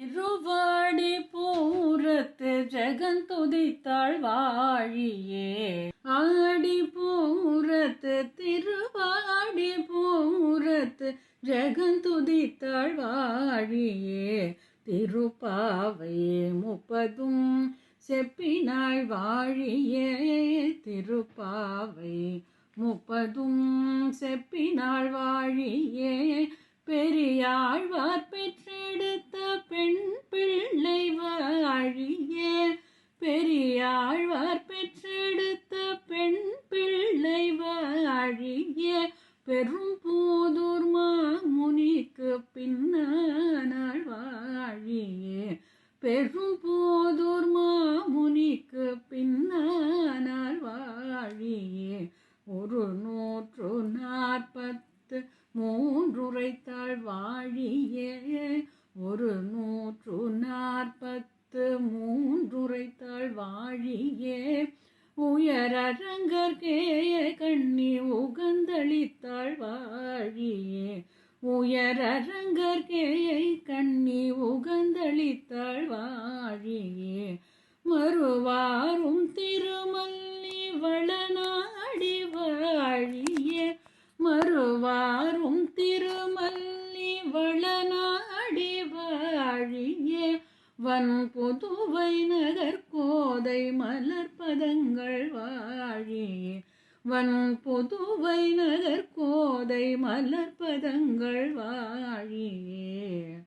திருவாடி பூரத்து ஜெகந்துதித்தாள் வாழியே. ஆடி பூரத்து திருவாடி பூரத்து ஜெகந்துதித்தாள் வாழியே. திருப்பாவை 30 செப்பினாள் வாழியே. திருப்பாவை 30 செப்பினாள் வாழியே. பெரியாழ்வார் பெற்றெடுத்த பெண் பிள்ளை வாழியே. பெரியாழ்வார் பெற்றெடுத்த பெண் பிள்ளை வாழியே. பெரும் போதூர் மாமுனிக்கு பின்னானாள் வாழியே. பெரும் போதூர் மாமுனிக்கு பின்னானாள் வாழியே. 143 உரைத்தாள் வாழியே. 143 உரைத்தாள் வாழியே. உயரரங்கர்க்கே கண்ணி உகந்தளித்தாள் வாழியே. உயரரங்கர்க்கே கண்ணி உகந்தளித்தாள் வாழியே. மறுவாரும் திருமல்லி வளநாடி வாழியே. மறுவாரும் திருமல்லி வளநாடி வாழியே. வன்புதுவை நகர்கோதை மலர்பதங்கள் வாழியே. வன்புதுவை நகர்கோதை மலர்பதங்கள் வாழியே.